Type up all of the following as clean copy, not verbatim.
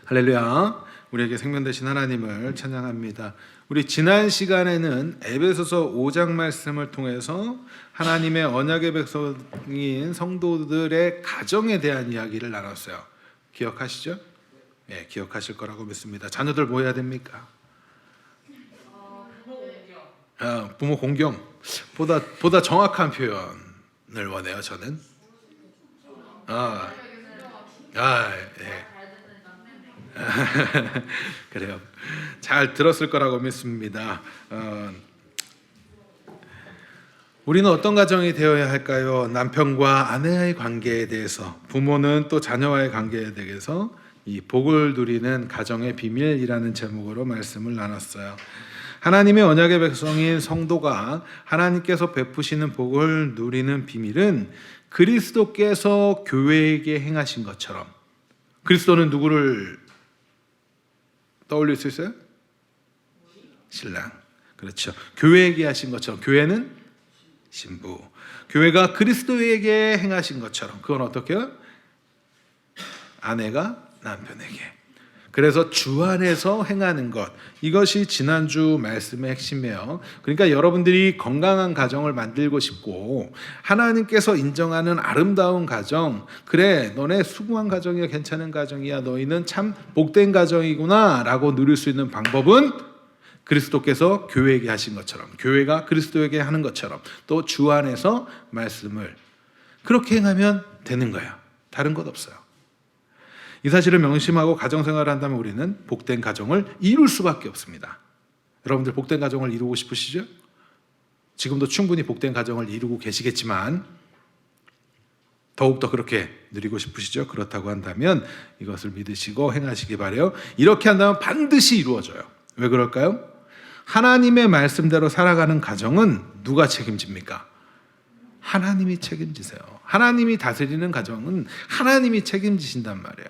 할렐루야. 우리에게 생명 되신 하나님을 찬양합니다. 우리 지난 시간에는 에베소서 5장 말씀을 통해서 하나님의 언약의 백성인 성도들의 가정에 대한 이야기를 나눴어요. 기억하시죠? 네, 기억하실 거라고 믿습니다. 자녀들 뭐 해야 됩니까? 부모 공경. 보다 정확한 표현을 원해요. 저는. 네. 그래요. 잘 들었을 거라고 믿습니다. 우리는 어떤 가정이 되어야 할까요? 남편과 아내의 관계에 대해서, 부모는 또 자녀와의 관계에 대해서 이 복을 누리는 가정의 비밀이라는 제목으로 말씀을 나눴어요. 하나님의 언약의 백성인 성도가 하나님께서 베푸시는 복을 누리는 비밀은 그리스도께서 교회에게 행하신 것처럼, 그리스도는 누구를 떠올릴 수 있어요? 신랑. 그렇죠. 교회에게 하신 것처럼, 교회는 신부. 교회가 그리스도에게 행하신 것처럼, 그건 어떻게요? 아내가 남편에게. 그래서 주 안에서 행하는 것, 이것이 지난주 말씀의 핵심이에요. 그러니까 여러분들이 건강한 가정을 만들고 싶고 하나님께서 인정하는 아름다운 가정, 그래 너네 수고한 가정이야, 괜찮은 가정이야, 너희는 참 복된 가정이구나 라고 누릴 수 있는 방법은 그리스도께서 교회에게 하신 것처럼, 교회가 그리스도에게 하는 것처럼, 또 주 안에서 말씀을 그렇게 행하면 되는 거예요. 다른 것 없어요. 이 사실을 명심하고 가정생활을 한다면 우리는 복된 가정을 이룰 수밖에 없습니다. 여러분들 복된 가정을 이루고 싶으시죠? 지금도 충분히 복된 가정을 이루고 계시겠지만 더욱더 그렇게 누리고 싶으시죠? 그렇다고 한다면 이것을 믿으시고 행하시기 바라요. 이렇게 한다면 반드시 이루어져요. 왜 그럴까요? 하나님의 말씀대로 살아가는 가정은 누가 책임집니까? 하나님이 책임지세요. 하나님이 다스리는 가정은 하나님이 책임지신단 말이에요.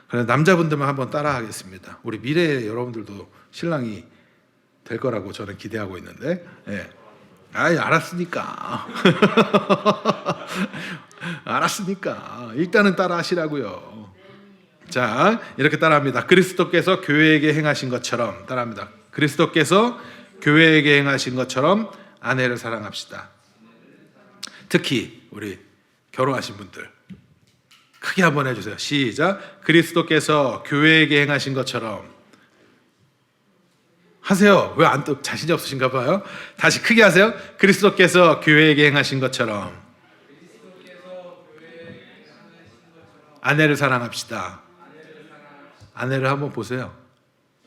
그래서 남자분들만 한번 따라하겠습니다. 우리 미래에 여러분들도 신랑이 될 거라고 저는 기대하고 있는데, 예. 알았으니까. 알았으니까. 일단은 따라하시라고요. 자, 이렇게 따라합니다. 그리스도께서 교회에게 행하신 것처럼, 따라합니다. 그리스도께서 교회에게 행하신 것처럼 아내를 사랑합시다. 특히 우리 결혼하신 분들 크게 한번 해주세요. 시작. 그리스도께서 교회에게 행하신 것처럼 하세요. 왜 안 자신이 없으신가 봐요. 다시 크게 하세요. 그리스도께서 교회에게 행하신 것처럼 아내를 사랑합시다. 아내를 한번 보세요.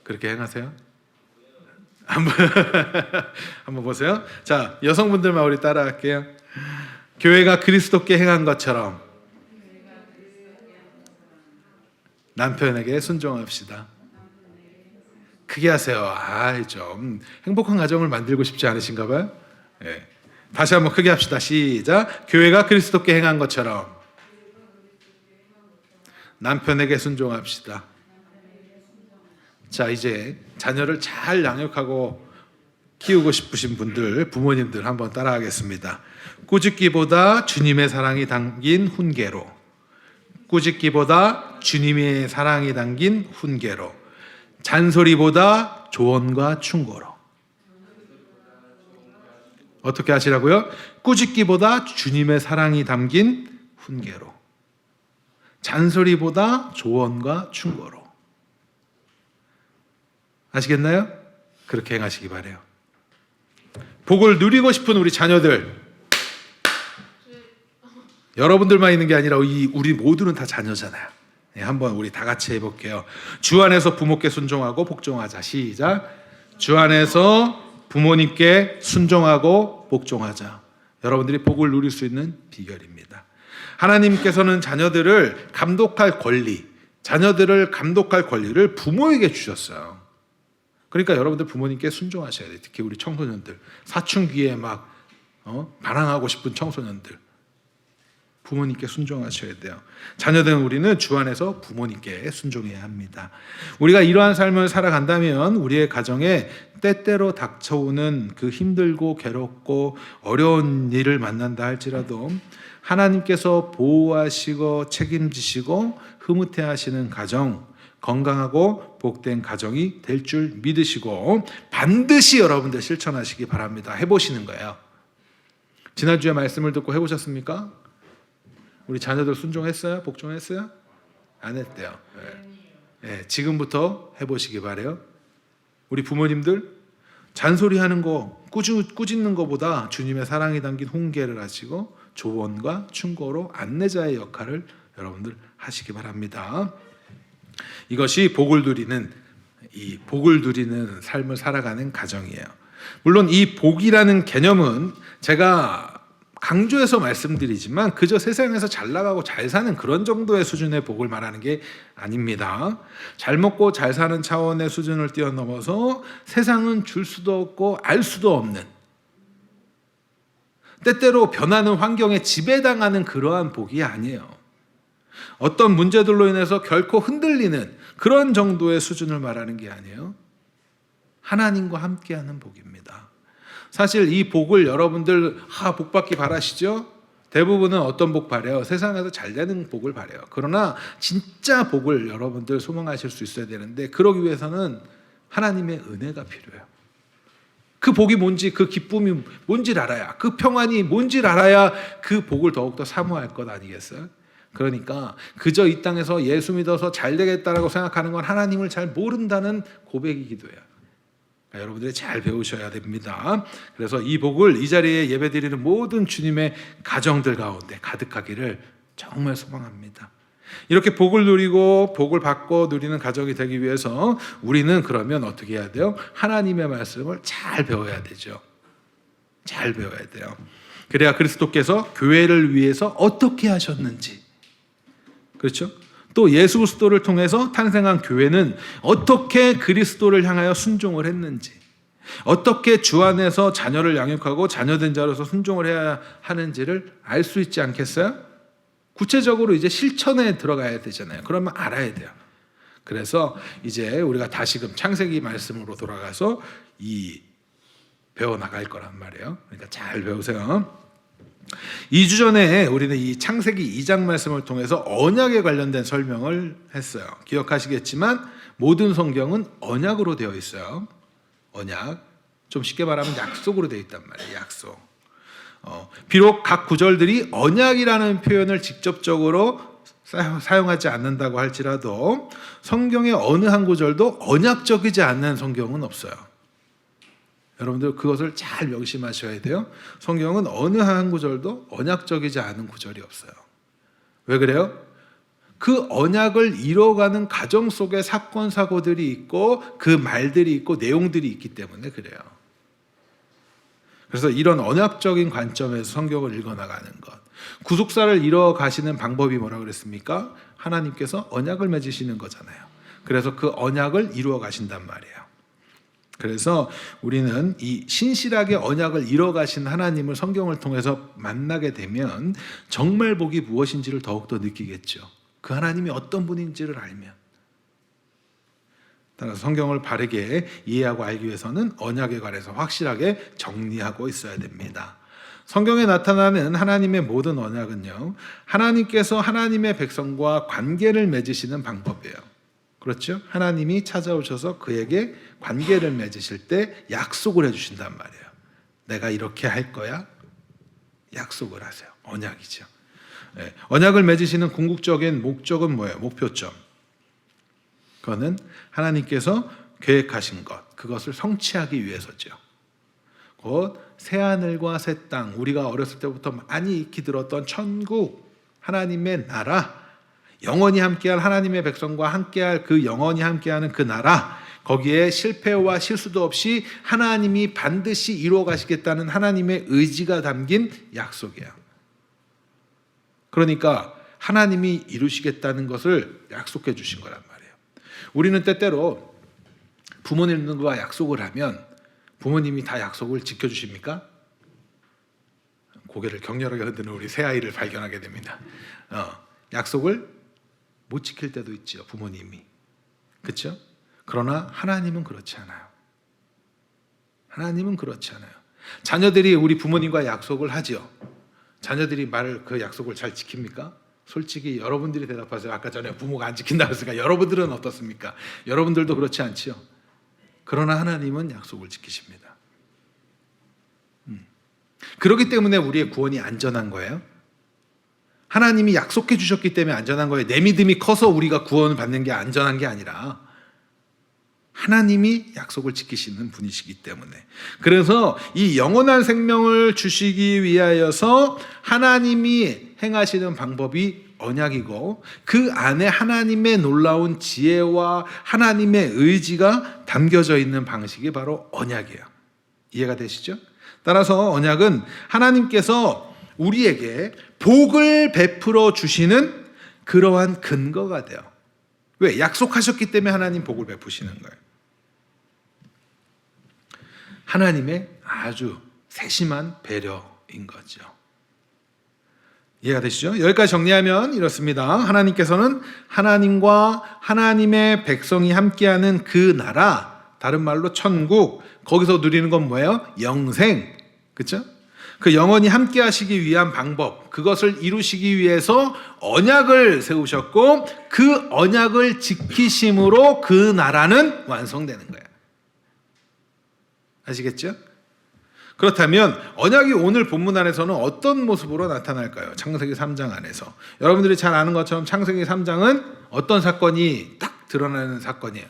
그렇게 행하세요. 한번 보세요. 자, 여성분들만 우리 따라할게요. 교회가 그리스도께 행한 것처럼 남편에게 순종합시다. 크게 하세요. 좀 행복한 가정을 만들고 싶지 않으신가 봐요. 네. 다시 한번 크게 합시다. 시작. 교회가 그리스도께 행한 것처럼 남편에게 순종합시다. 자, 이제 자녀를 잘 양육하고 키우고 싶으신 분들, 부모님들 한번 따라하겠습니다. 꾸짖기보다 주님의 사랑이 담긴 훈계로, 꾸짖기보다 주님의 사랑이 담긴 훈계로, 잔소리보다 조언과 충고로. 어떻게 하시라고요? 꾸짖기보다 주님의 사랑이 담긴 훈계로, 잔소리보다 조언과 충고로. 아시겠나요? 그렇게 행하시기 바라요. 복을 누리고 싶은 우리 자녀들, 여러분들만 있는 게 아니라 우리 모두는 다 자녀잖아요. 네, 한번 우리 다 같이 해볼게요. 주 안에서 부모께 순종하고 복종하자. 시작. 주 안에서 부모님께 순종하고 복종하자. 여러분들이 복을 누릴 수 있는 비결입니다. 하나님께서는 자녀들을 감독할 권리를 부모에게 주셨어요. 그러니까 여러분들 부모님께 순종하셔야 돼요. 특히 우리 청소년들, 사춘기에 막 반항하고 싶은 청소년들, 부모님께 순종하셔야 돼요. 자녀된 우리는 주 안에서 부모님께 순종해야 합니다. 우리가 이러한 삶을 살아간다면 우리의 가정에 때때로 닥쳐오는 그 힘들고 괴롭고 어려운 일을 만난다 할지라도 하나님께서 보호하시고 책임지시고 흐뭇해하시는 가정, 건강하고 복된 가정이 될 줄 믿으시고 반드시 여러분들 실천하시기 바랍니다. 해보시는 거예요. 지난주에 말씀을 듣고 해보셨습니까? 우리 자녀들 순종했어요? 복종했어요? 안 했대요. 네, 지금부터 해보시기 바래요. 우리 부모님들 잔소리하는 거, 꾸짖는 것보다 주님의 사랑이 담긴 홍계를 하시고 조언과 충고로 안내자의 역할을 여러분들 하시기 바랍니다. 이것이 복을 누리는 삶을 살아가는 가정이에요. 물론 이 복이라는 개념은 제가 강조해서 말씀드리지만 그저 세상에서 잘 나가고 잘 사는 그런 정도의 수준의 복을 말하는 게 아닙니다. 잘 먹고 잘 사는 차원의 수준을 뛰어넘어서 세상은 줄 수도 없고 알 수도 없는, 때때로 변하는 환경에 지배당하는 그러한 복이 아니에요. 어떤 문제들로 인해서 결코 흔들리는 그런 정도의 수준을 말하는 게 아니에요. 하나님과 함께하는 복입니다. 사실 이 복을 여러분들 복 받기 바라시죠? 대부분은 어떤 복 바래요? 세상에서 잘 되는 복을 바래요. 그러나 진짜 복을 여러분들 소망하실 수 있어야 되는데 그러기 위해서는 하나님의 은혜가 필요해요. 그 복이 뭔지, 그 기쁨이 뭔지를 알아야, 그 평안이 뭔지를 알아야 그 복을 더욱더 사모할 것 아니겠어요? 그러니까 그저 이 땅에서 예수 믿어서 잘 되겠다라고 생각하는 건 하나님을 잘 모른다는 고백이기도 해요. 그러니까 여러분들이 잘 배우셔야 됩니다. 그래서 이 복을 이 자리에 예배드리는 모든 주님의 가정들 가운데 가득하기를 정말 소망합니다. 이렇게 복을 누리고 복을 받고 누리는 가정이 되기 위해서 우리는 그러면 어떻게 해야 돼요? 하나님의 말씀을 잘 배워야 되죠. 잘 배워야 돼요. 그래야 그리스도께서 교회를 위해서 어떻게 하셨는지, 그렇죠? 또 예수 그리스도를 통해서 탄생한 교회는 어떻게 그리스도를 향하여 순종을 했는지, 어떻게 주 안에서 자녀를 양육하고 자녀된 자로서 순종을 해야 하는지를 알 수 있지 않겠어요? 구체적으로 이제 실천에 들어가야 되잖아요. 그러면 알아야 돼요. 그래서 이제 우리가 다시금 창세기 말씀으로 돌아가서 배워나갈 거란 말이에요. 그러니까 잘 배우세요. 2주 전에 우리는 이 창세기 2장 말씀을 통해서 언약에 관련된 설명을 했어요. 기억하시겠지만 모든 성경은 언약으로 되어 있어요. 언약. 좀 쉽게 말하면 약속으로 되어 있단 말이에요. 약속. 비록 각 구절들이 언약이라는 표현을 직접적으로 사용하지 않는다고 할지라도 성경의 어느 한 구절도 언약적이지 않는 성경은 없어요. 여러분들 그것을 잘 명심하셔야 돼요. 성경은 어느 한 구절도 언약적이지 않은 구절이 없어요. 왜 그래요? 그 언약을 이뤄가는 가정 속에 사건 사고들이 있고 그 말들이 있고 내용들이 있기 때문에 그래요. 그래서 이런 언약적인 관점에서 성경을 읽어나가는 것, 구속사를 이뤄 가시는 방법이 뭐라고 그랬습니까? 하나님께서 언약을 맺으시는 거잖아요. 그래서 그 언약을 이루어 가신단 말이에요. 그래서 우리는 이 신실하게 언약을 이뤄 가신 하나님을 성경을 통해서 만나게 되면 정말 복이 무엇인지를 더욱더 느끼겠죠. 그 하나님이 어떤 분인지를 알면. 따라서 성경을 바르게 이해하고 알기 위해서는 언약에 관해서 확실하게 정리하고 있어야 됩니다. 성경에 나타나는 하나님의 모든 언약은요, 하나님께서 하나님의 백성과 관계를 맺으시는 방법이에요. 그렇죠? 하나님이 찾아오셔서 그에게 관계를 맺으실 때 약속을 해주신단 말이에요. 내가 이렇게 할 거야? 약속을 하세요. 언약이죠. 네. 언약을 맺으시는 궁극적인 목적은 뭐예요? 목표점. 그거는 하나님께서 계획하신 것, 그것을 성취하기 위해서죠. 곧 새하늘과 새 땅, 우리가 어렸을 때부터 많이 익히 들었던 천국, 하나님의 나라, 영원히 함께할 하나님의 백성과 함께할 그 영원히 함께하는 그 나라, 거기에 실패와 실수도 없이 하나님이 반드시 이루어 가시겠다는 하나님의 의지가 담긴 약속이에요. 그러니까 하나님이 이루시겠다는 것을 약속해 주신 거란 말이에요. 우리는 때때로 부모님과 약속을 하면 부모님이 다 약속을 지켜주십니까? 고개를 격렬하게 흔드는 우리 새아이를 발견하게 됩니다. 약속을 못 지킬 때도 있죠, 부모님이. 그렇죠? 그러나 하나님은 그렇지 않아요. 하나님은 그렇지 않아요. 자녀들이 우리 부모님과 약속을 하죠. 자녀들이 그 약속을 잘 지킵니까? 솔직히 여러분들이 대답하세요. 아까 전에 부모가 안 지킨다고 했으니까 여러분들은 어떻습니까? 여러분들도 그렇지 않지요? 그러나 하나님은 약속을 지키십니다. 그렇기 때문에 우리의 구원이 안전한 거예요. 하나님이 약속해 주셨기 때문에 안전한 거예요. 내 믿음이 커서 우리가 구원을 받는 게 안전한 게 아니라 하나님이 약속을 지키시는 분이시기 때문에. 그래서 이 영원한 생명을 주시기 위하여서 하나님이 행하시는 방법이 언약이고, 그 안에 하나님의 놀라운 지혜와 하나님의 의지가 담겨져 있는 방식이 바로 언약이에요. 이해가 되시죠? 따라서 언약은 하나님께서 우리에게 복을 베풀어 주시는 그러한 근거가 돼요. 왜? 약속하셨기 때문에 하나님 복을 베푸시는 거예요. 하나님의 아주 세심한 배려인 거죠. 이해가 되시죠? 여기까지 정리하면 이렇습니다. 하나님께서는 하나님과 하나님의 백성이 함께하는 그 나라, 다른 말로 천국, 거기서 누리는 건 뭐예요? 영생. 그렇죠? 그 영원히 함께 하시기 위한 방법, 그것을 이루시기 위해서 언약을 세우셨고, 그 언약을 지키심으로 그 나라는 완성되는 거예요. 아시겠죠? 그렇다면 언약이 오늘 본문 안에서는 어떤 모습으로 나타날까요? 창세기 3장 안에서. 여러분들이 잘 아는 것처럼 창세기 3장은 어떤 사건이 딱 드러나는 사건이에요?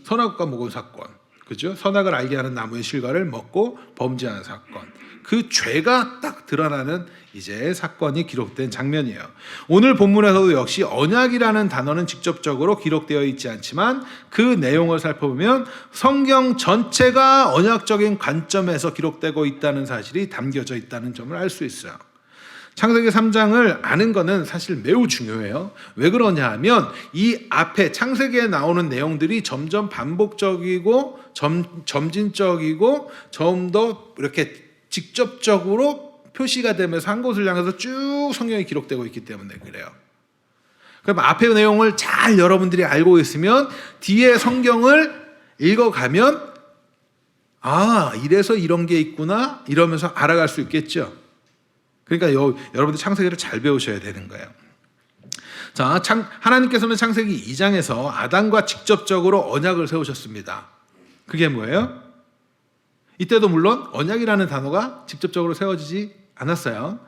선악과 모금 사건. 그죠? 선악을 알게 하는 나무의 실과를 먹고 범죄한 사건. 그 죄가 딱 드러나는 이제 사건이 기록된 장면이에요. 오늘 본문에서도 역시 언약이라는 단어는 직접적으로 기록되어 있지 않지만 그 내용을 살펴보면 성경 전체가 언약적인 관점에서 기록되고 있다는 사실이 담겨져 있다는 점을 알 수 있어요. 창세기 3장을 아는 것은 사실 매우 중요해요. 왜 그러냐 하면 이 앞에 창세기에 나오는 내용들이 점점 반복적이고 점진적이고 좀 더 이렇게 직접적으로 표시가 되면서 한 곳을 향해서 쭉 성경이 기록되고 있기 때문에 그래요. 그럼 앞의 내용을 잘 여러분들이 알고 있으면 뒤에 성경을 읽어가면 아, 이래서 이런 게 있구나 이러면서 알아갈 수 있겠죠. 그러니까 여러분들 창세기를 잘 배우셔야 되는 거예요. 자, 하나님께서는 창세기 2장에서 아담과 직접적으로 언약을 세우셨습니다. 그게 뭐예요? 이때도 물론 언약이라는 단어가 직접적으로 세워지지 않았어요.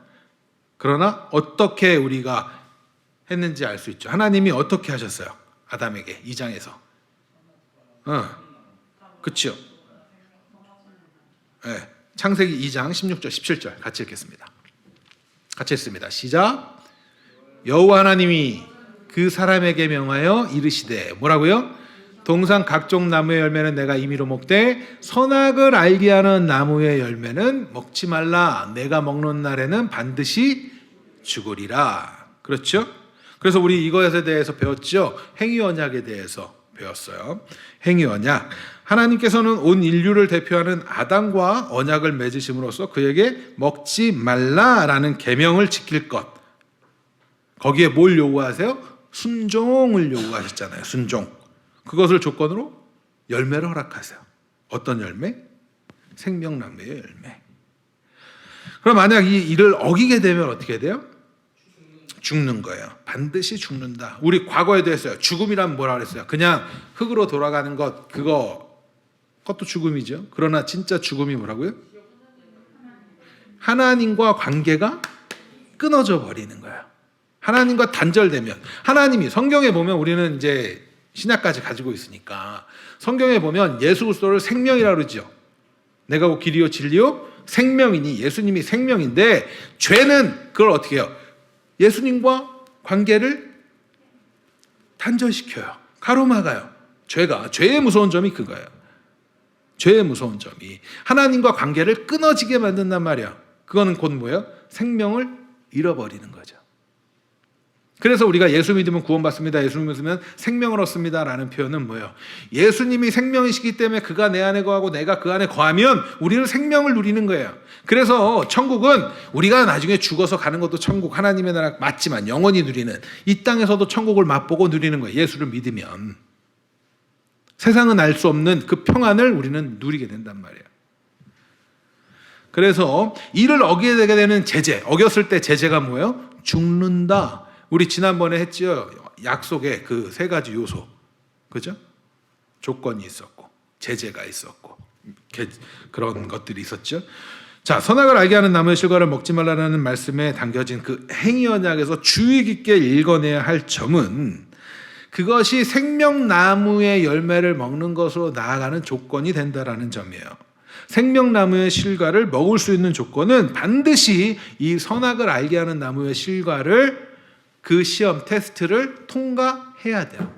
그러나 어떻게 우리가 했는지 알 수 있죠. 하나님이 어떻게 하셨어요? 아담에게 2장에서. 그렇죠. 네, 창세기 2장 16절 17절 같이 읽겠습니다. 같이 읽습니다. 시작. 여호와 하나님이 그 사람에게 명하여 이르시되 뭐라고요? 동산 각종 나무의 열매는 내가 임의로 먹되 선악을 알게 하는 나무의 열매는 먹지 말라. 내가 먹는 날에는 반드시 죽으리라. 그렇죠? 그래서 우리 이것에 대해서 배웠죠. 행위 언약에 대해서 배웠어요. 행위 언약. 하나님께서는 온 인류를 대표하는 아담과 언약을 맺으심으로써 그에게 먹지 말라라는 계명을 지킬 것. 거기에 뭘 요구하세요? 순종을 요구하셨잖아요. 순종. 그것을 조건으로 열매를 허락하세요. 어떤 열매? 생명나무의 열매. 그럼 만약 이 일을 어기게 되면 어떻게 돼요? 죽는 거예요. 반드시 죽는다. 우리 과거에도 했어요. 죽음이란 뭐라 그랬어요? 그냥 흙으로 돌아가는 것, 그것도 죽음이죠. 그러나 진짜 죽음이 뭐라고요? 하나님과 관계가 끊어져 버리는 거예요. 하나님과 단절되면, 하나님이 성경에 보면 우리는 이제 신약까지 가지고 있으니까 성경에 보면 예수 그리스도를 생명이라고 그러죠. 내가 곧 길이요 진리요 생명이니 예수님이 생명인데 죄는 그걸 어떻게 해요? 예수님과 관계를 단절시켜요. 가로막아요. 죄의 무서운 점이 그거예요. 죄의 무서운 점이 하나님과 관계를 끊어지게 만든단 말이야. 그거는 곧 뭐예요? 생명을 잃어버리는 거죠. 그래서 우리가 예수 믿으면 구원받습니다. 예수 믿으면 생명을 얻습니다. 라는 표현은 뭐예요? 예수님이 생명이시기 때문에 그가 내 안에 거하고 내가 그 안에 거하면 우리는 생명을 누리는 거예요. 그래서 천국은 우리가 나중에 죽어서 가는 것도 천국, 하나님의 나라 맞지만 영원히 누리는, 이 땅에서도 천국을 맛보고 누리는 거예요. 예수를 믿으면. 세상은 알 수 없는 그 평안을 우리는 누리게 된단 말이에요. 그래서 이를 어기게 되는 제재, 어겼을 때 제재가 뭐예요? 죽는다. 우리 지난번에 했죠. 약속의 그 세 가지 요소. 그죠? 조건이 있었고, 제재가 있었고, 그런 것들이 있었죠. 자, 선악을 알게 하는 나무의 실과를 먹지 말라는 말씀에 담겨진 그 행위 언약에서 주의 깊게 읽어내야 할 점은 그것이 생명나무의 열매를 먹는 것으로 나아가는 조건이 된다라는 점이에요. 생명나무의 실과를 먹을 수 있는 조건은 반드시 이 선악을 알게 하는 나무의 실과를 그 시험 테스트를 통과해야 돼요.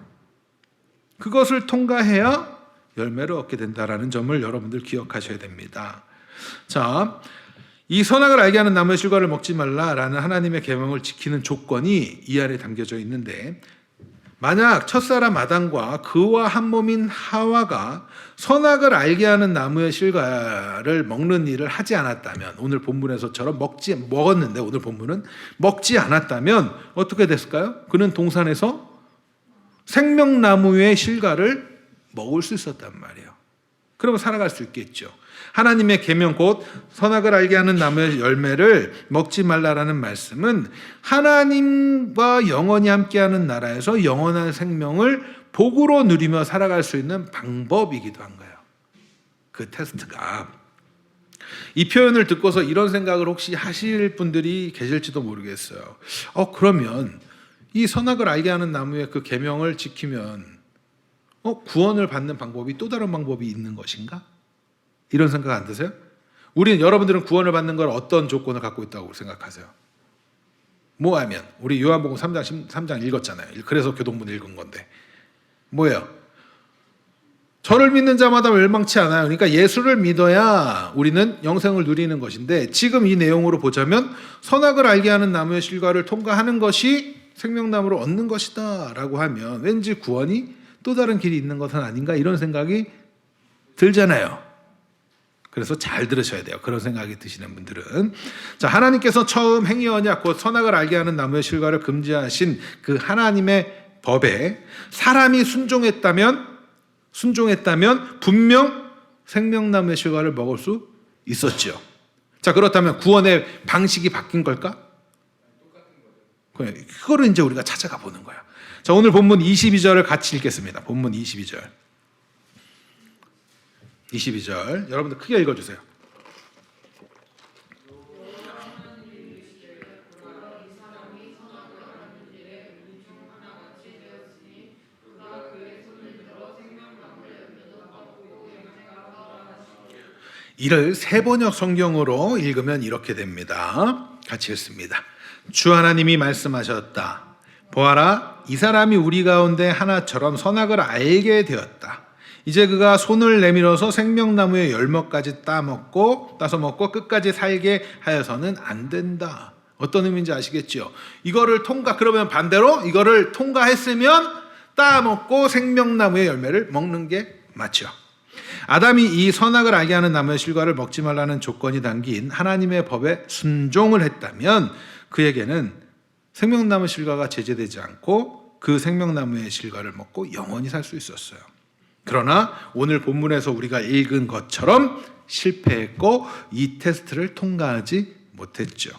그것을 통과해야 열매를 얻게 된다라는 점을 여러분들 기억하셔야 됩니다. 자, 이 선악을 알게 하는 나무의 실과를 먹지 말라라는 하나님의 계명을 지키는 조건이 이 안에 담겨져 있는데, 만약 첫사람 아담과 그와 한 몸인 하와가 선악을 알게 하는 나무의 실과를 먹는 일을 하지 않았다면, 오늘 본문에서처럼 먹었는데 오늘 본문은 먹지 않았다면 어떻게 됐을까요? 그는 동산에서 생명나무의 실과를 먹을 수 있었단 말이에요. 그러면 살아갈 수 있겠죠. 하나님의 계명 곧 선악을 알게 하는 나무의 열매를 먹지 말라라는 말씀은 하나님과 영원히 함께하는 나라에서 영원한 생명을 복으로 누리며 살아갈 수 있는 방법이기도 한 거예요. 그 테스트가. 이 표현을 듣고서 이런 생각을 혹시 하실 분들이 계실지도 모르겠어요. 그러면 이 선악을 알게 하는 나무의 그 계명을 지키면 구원을 받는 방법이 또 다른 방법이 있는 것인가? 이런 생각 안 드세요? 여러분들은 구원을 받는 걸 어떤 조건을 갖고 있다고 생각하세요? 뭐 하면? 우리 요한복음 3장 읽었잖아요. 그래서 교동문 읽은 건데. 뭐예요? 저를 믿는 자마다 멸망치 않아요. 그러니까 예수를 믿어야 우리는 영생을 누리는 것인데, 지금 이 내용으로 보자면 선악을 알게 하는 나무의 실과를 통과하는 것이 생명나무를 얻는 것이다 라고 하면 왠지 구원이 또 다른 길이 있는 것은 아닌가, 이런 생각이 들잖아요. 그래서 잘 들으셔야 돼요. 그런 생각이 드시는 분들은. 자, 하나님께서 처음 행위 언약 곧 선악을 알게 하는 나무의 실과를 금지하신 그 하나님의 법에 사람이 순종했다면 분명 생명나무의 실과를 먹을 수 있었죠. 자, 그렇다면 구원의 방식이 바뀐 걸까? 그거를 이제 우리가 찾아가 보는 거예요. 자, 오늘 본문 22절을 같이 읽겠습니다. 본문 22절. 여러분들 크게 읽어주세요. 이를 세번역 성경으로 읽으면 이렇게 됩니다. 같이 읽습니다. 주 하나님이 말씀하셨다. 보아라, 이 사람이 우리 가운데 하나처럼 선악을 알게 되었다. 이제 그가 손을 내밀어서 생명나무의 열매까지 따서 먹고 끝까지 살게 하여서는 안 된다. 어떤 의미인지 아시겠죠? 그러면 반대로 이거를 통과했으면 따먹고 생명나무의 열매를 먹는 게 맞죠. 아담이 이 선악을 알게 하는 나무의 실과를 먹지 말라는 조건이 담긴 하나님의 법에 순종을 했다면 그에게는 생명나무 실과가 제재되지 않고 그 생명나무의 실과를 먹고 영원히 살 수 있었어요. 그러나 오늘 본문에서 우리가 읽은 것처럼 실패했고 이 테스트를 통과하지 못했죠.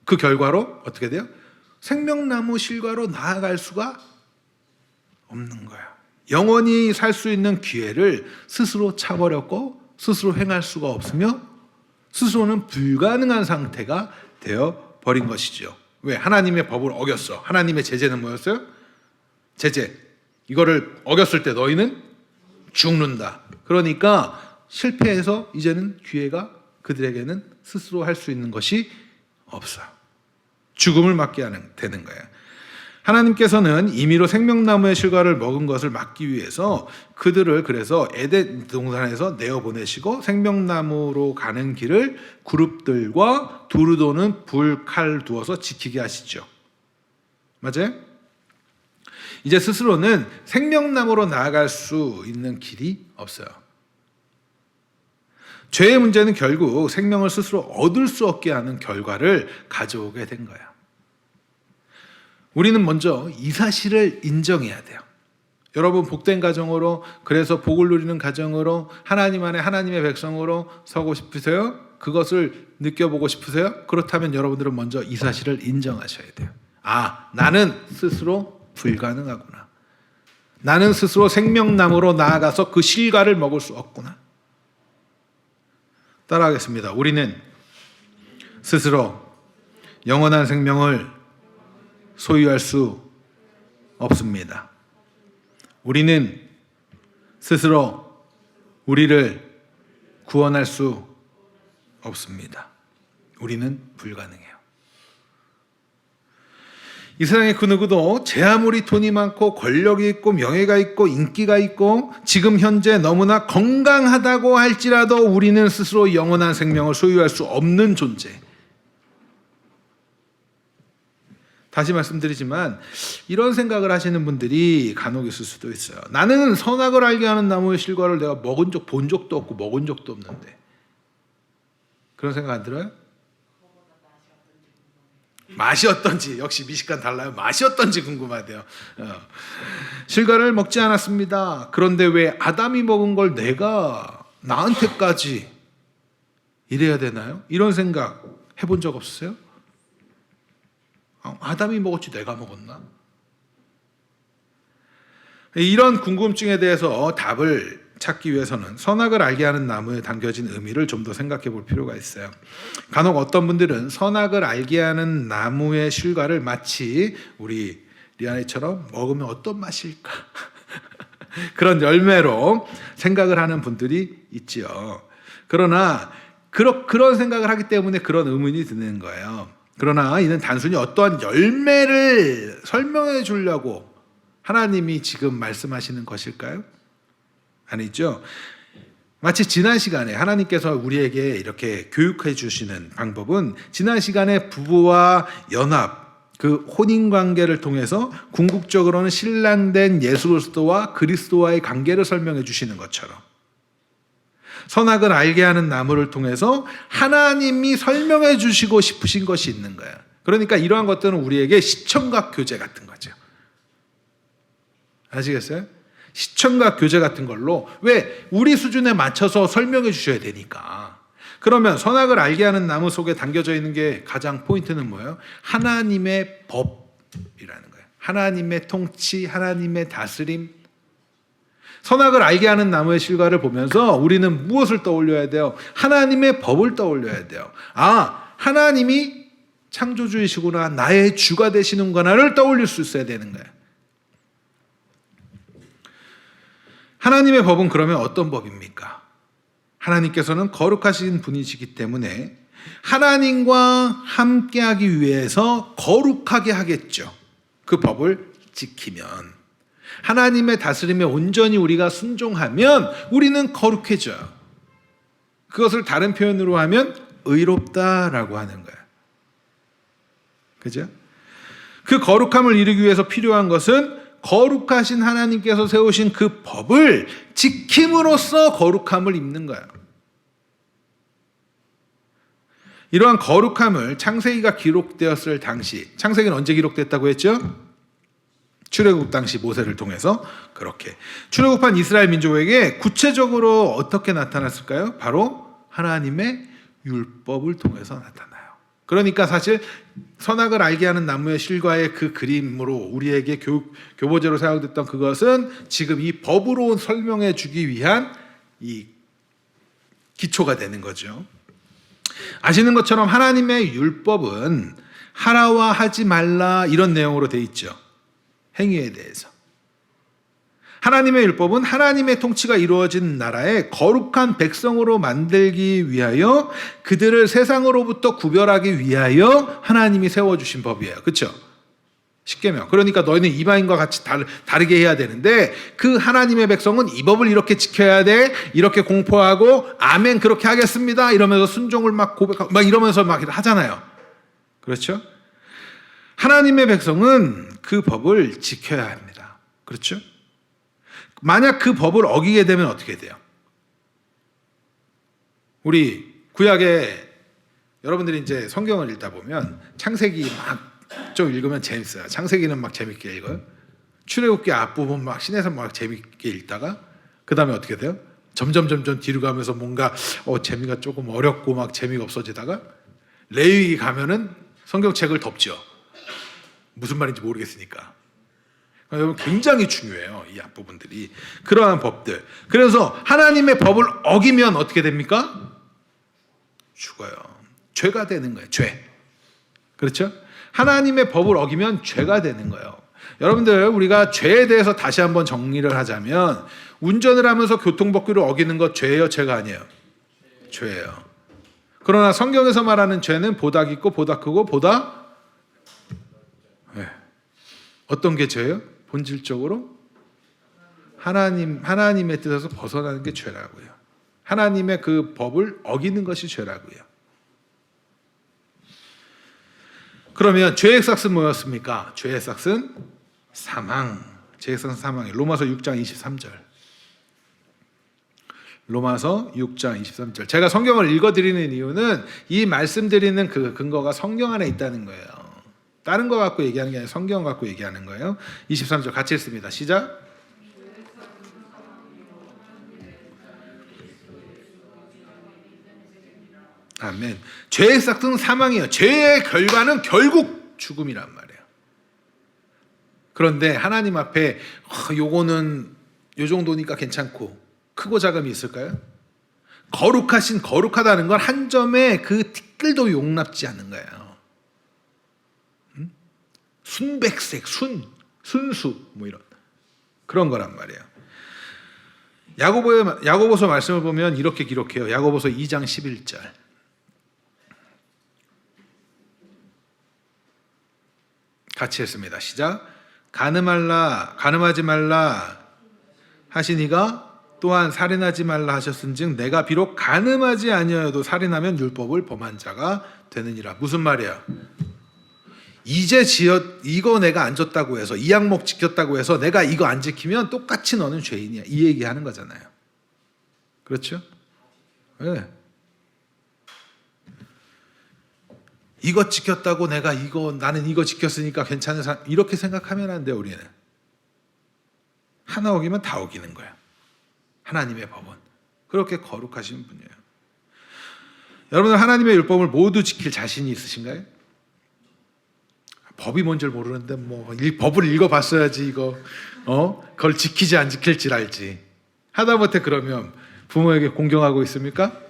그 결과로 어떻게 돼요? 생명나무 실과로 나아갈 수가 없는 거예요. 영원히 살 수 있는 기회를 스스로 차버렸고 스스로 행할 수가 없으며 스스로는 불가능한 상태가 되어버린 것이죠. 왜? 하나님의 법을 어겼어. 하나님의 제재는 뭐였어요? 제재. 이거를 어겼을 때 너희는 죽는다. 그러니까 실패해서 이제는 기회가 그들에게는 스스로 할 수 있는 것이 없어요. 죽음을 맞게 되는 거예요. 하나님께서는 임의로 생명나무의 실과를 먹은 것을 막기 위해서 그들을 그래서 에덴 동산에서 내어보내시고 생명나무로 가는 길을 그룹들과 두루 도는 불칼 두어서 지키게 하시죠. 맞아요? 이제 스스로는 생명나무로 나아갈 수 있는 길이 없어요. 죄의 문제는 결국 생명을 스스로 얻을 수 없게 하는 결과를 가져오게 된 거예요. 우리는 먼저 이 사실을 인정해야 돼요. 여러분 복된 가정으로, 그래서 복을 누리는 가정으로, 하나님 안에 하나님의 백성으로 서고 싶으세요? 그것을 느껴보고 싶으세요? 그렇다면 여러분들은 먼저 이 사실을 인정하셔야 돼요. 아, 나는 스스로 불가능하구나. 나는 스스로 생명나무로 나아가서 그 실과를 먹을 수 없구나. 따라하겠습니다. 우리는 스스로 영원한 생명을 소유할 수 없습니다. 우리는 스스로 우리를 구원할 수 없습니다. 우리는 불가능해요. 이 세상에 그 누구도 제 아무리 돈이 많고 권력이 있고 명예가 있고 인기가 있고 지금 현재 너무나 건강하다고 할지라도 우리는 스스로 영원한 생명을 소유할 수 없는 존재. 다시 말씀드리지만 이런 생각을 하시는 분들이 간혹 있을 수도 있어요. 나는 선악을 알게 하는 나무의 실과를 내가 본 적도 없고 먹은 적도 없는데. 그런 생각 안 들어요? 맛이 어떤지, 역시 미식간 달라요. 맛이 어떤지 궁금하대요. 실과를 먹지 않았습니다. 그런데 왜 아담이 먹은 걸 내가 나한테까지 이래야 되나요? 이런 생각 해본 적 없으세요? 아담이 먹었지 내가 먹었나? 이런 궁금증에 대해서 답을 찾기 위해서는 선악을 알게 하는 나무에 담겨진 의미를 좀 더 생각해 볼 필요가 있어요. 간혹 어떤 분들은 선악을 알게 하는 나무의 실과를 마치 우리 리안이처럼 먹으면 어떤 맛일까? 그런 열매로 생각을 하는 분들이 있지요. 그러나 그런 생각을 하기 때문에 그런 의문이 드는 거예요. 그러나 이는 단순히 어떠한 열매를 설명해 주려고 하나님이 지금 말씀하시는 것일까요? 아니죠. 마치 지난 시간에 하나님께서 우리에게 이렇게 교육해 주시는 방법은 지난 시간에 부부와 연합, 그 혼인관계를 통해서 궁극적으로는 신랑된 예수 그리스도와 그리스도와의 관계를 설명해 주시는 것처럼 선악을 알게 하는 나무를 통해서 하나님이 설명해 주시고 싶으신 것이 있는 거예요. 그러니까 이러한 것들은 우리에게 시청각 교재 같은 거죠. 아시겠어요? 시청각 교재 같은 걸로 왜 우리 수준에 맞춰서 설명해 주셔야 되니까. 그러면 선악을 알게 하는 나무 속에 담겨져 있는 게 가장 포인트는 뭐예요? 하나님의 법이라는 거예요. 하나님의 통치, 하나님의 다스림. 선악을 알게 하는 나무의 실과를 보면서 우리는 무엇을 떠올려야 돼요? 하나님의 법을 떠올려야 돼요. 아, 하나님이 창조주이시구나, 나의 주가 되시는구나를 떠올릴 수 있어야 되는 거예요. 하나님의 법은 그러면 어떤 법입니까? 하나님께서는 거룩하신 분이시기 때문에 하나님과 함께하기 위해서 거룩하게 하겠죠. 그 법을 지키면. 하나님의 다스림에 온전히 우리가 순종하면 우리는 거룩해져요. 그것을 다른 표현으로 하면 의롭다라고 하는 거예요. 그죠? 그 거룩함을 이루기 위해서 필요한 것은 거룩하신 하나님께서 세우신 그 법을 지킴으로써 거룩함을 입는 거예요. 이러한 거룩함을 창세기가 기록되었을 당시, 창세기는 언제 기록됐다고 했죠? 출애굽 당시 모세를 통해서. 그렇게 출애굽한 이스라엘 민족에게 구체적으로 어떻게 나타났을까요? 바로 하나님의 율법을 통해서 나타나요. 그러니까 사실 선악을 알게 하는 나무의 실과의 그 그림으로 우리에게 교보제로 사용됐던 그것은 지금 이 법으로 설명해 주기 위한 이 기초가 되는 거죠. 아시는 것처럼 하나님의 율법은 하라와 하지 말라 이런 내용으로 돼 있죠. 행위에 대해서. 하나님의 율법은 하나님의 통치가 이루어진 나라에 거룩한 백성으로 만들기 위하여 그들을 세상으로부터 구별하기 위하여 하나님이 세워주신 법이에요. 그렇죠? 십계명. 그러니까 너희는 이방인과 같이 다르게 해야 되는데 그 하나님의 백성은 이 법을 이렇게 지켜야 돼. 이렇게 공포하고 아멘 그렇게 하겠습니다. 이러면서 순종을 막 고백하고 막 이러면서 막 하잖아요. 그렇죠? 하나님의 백성은 그 법을 지켜야 합니다. 그렇죠? 만약 그 법을 어기게 되면 어떻게 돼요? 우리 구약에 여러분들이 이제 성경을 읽다 보면 창세기 막 좀 읽으면 재밌어요. 창세기는 막 재밌게 읽어요. 출애굽기 앞부분 막 신에서 막 재밌게 읽다가 그 다음에 어떻게 돼요? 점점 뒤로 가면서 뭔가 재미가 조금 어렵고 막 재미가 없어지다가 레위기 가면은 성경책을 덮죠. 무슨 말인지 모르겠으니까. 여러분 굉장히 중요해요. 이 앞부분들이. 그러한 법들. 그래서 하나님의 법을 어기면 어떻게 됩니까? 죽어요. 죄가 되는 거예요. 죄. 그렇죠? 하나님의 법을 어기면 죄가 되는 거예요. 여러분들 우리가 죄에 대해서 다시 한번 정리를 하자면 운전을 하면서 교통법규를 어기는 것 죄예요? 죄가 아니에요? 죄예요. 그러나 성경에서 말하는 죄는 보다 깊고 보다 크고 보다 어떤 게 죄예요? 본질적으로 하나님의 뜻에서 벗어나는 게 죄라고요. 하나님의 그 법을 어기는 것이 죄라고요. 그러면 죄의 삭은 뭐였습니까? 죄의 삭은 사망. 죄의 삭은 사망이에요. 로마서 6장 23절. 로마서 6장 23절. 제가 성경을 읽어드리는 이유는 이 말씀드리는 그 근거가 성경 안에 있다는 거예요. 다른 거 갖고 얘기하는 게 아니라 성경 갖고 얘기하는 거예요. 23절 같이 읽습니다. 시작. 아멘. 죄의 삭은 사망이에요. 죄의 결과는 결국 죽음이란 말이에요. 그런데 하나님 앞에 요거는 요 정도니까 괜찮고 크고 작음이 있을까요? 거룩하다는 건 한 점의 그 티끌도 용납지 않는 거예요. 순백색, 순수 뭐 이런 그런 거란 말이에요. 야고보서 말씀을 보면 이렇게 기록해요. 야고보서 2장 11절. 같이 했습니다. 시작. 간음하지 말라 하시니가 또한 살인하지 말라 하셨은즉 내가 비록 간음하지 아니하여도 살인하면 율법을 범한 자가 되느니라. 무슨 말이야? 이제 이거 내가 안 줬다고 해서 이 항목 지켰다고 해서 내가 이거 안 지키면 똑같이 너는 죄인이야. 이 얘기하는 거잖아요. 그렇죠? 네. 이거 지켰다고 나는 이거 지켰으니까 괜찮은 사람 이렇게 생각하면 안 돼요. 우리는 하나 어기면 다 어기는 거야. 하나님의 법은 그렇게 거룩하신 분이에요. 여러분들 하나님의 율법을 모두 지킬 자신이 있으신가요? 법이 뭔지 모르는데 이 법을 읽어봤어야지 그걸 지키지 안 지킬지 알지. 하다못해 그러면 부모에게 공경하고 있습니까?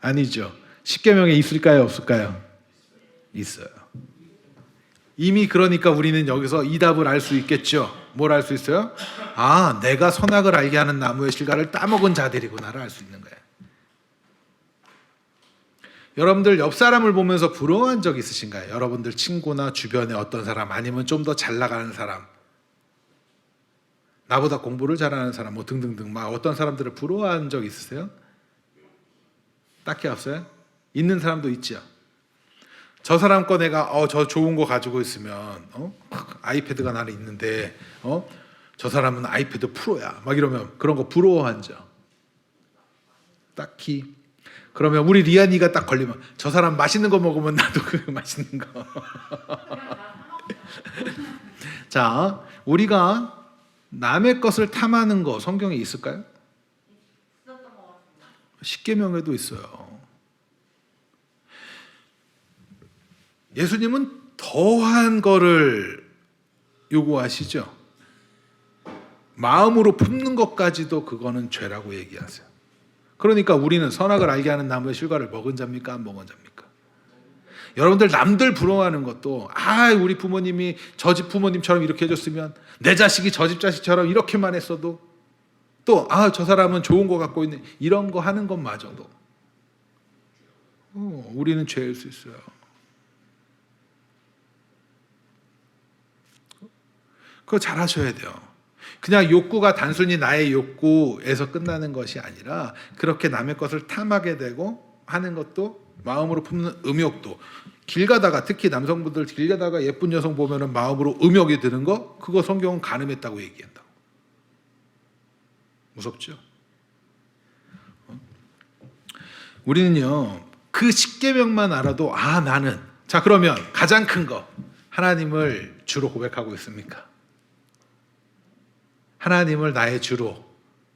아니죠. 십계명에 있을까요? 없을까요? 있어요. 이미 그러니까 우리는 여기서 이 답을 알 수 있겠죠. 뭘 알 수 있어요? 내가 선악을 알게 하는 나무의 실과를 따먹은 자들이구나를 알 수 있는 거예요. 여러분들 옆 사람을 보면서 부러워한 적 있으신가요? 여러분들 친구나 주변에 어떤 사람 아니면 좀 더 잘 나가는 사람, 나보다 공부를 잘하는 사람 등등등 막 어떤 사람들을 부러워한 적 있으세요? 딱히 없어요? 있는 사람도 있죠. 저 사람 거 내가 저 좋은 거 가지고 있으면 아이패드가 나는 있는데 저 사람은 아이패드 프로야 막 이러면 그런 거 부러워한 적 딱히. 그러면 우리 리안이가 딱 걸리면 저 사람 맛있는 거 먹으면 나도 그 맛있는 거. 자, 우리가 남의 것을 탐하는 거 성경에 있을까요? 십계명에도 있어요. 예수님은 더한 거를 요구하시죠. 마음으로 품는 것까지도 그거는 죄라고 얘기하세요. 그러니까 우리는 선악을 알게 하는 나무의 실과를 먹은 자입니까? 안 먹은 자입니까? 여러분들 남들 부러워하는 것도 우리 부모님이 저 집 부모님처럼 이렇게 해줬으면 내 자식이 저 집 자식처럼 이렇게만 했어도 또 저 사람은 좋은 거 갖고 있는 이런 거 하는 것마저도 우리는 죄일 수 있어요. 그거 잘 하셔야 돼요. 그냥 욕구가 단순히 나의 욕구에서 끝나는 것이 아니라 그렇게 남의 것을 탐하게 되고 하는 것도 마음으로 품는 음욕도 길 가다가 특히 남성분들 길 가다가 예쁜 여성 보면은 마음으로 음욕이 드는 거 그거 성경은 간음했다고 얘기한다고. 무섭죠? 우리는요 그 십계명만 알아도 나는 자 그러면 가장 큰 거 하나님을 주로 고백하고 있습니까? 하나님을 나의 주로,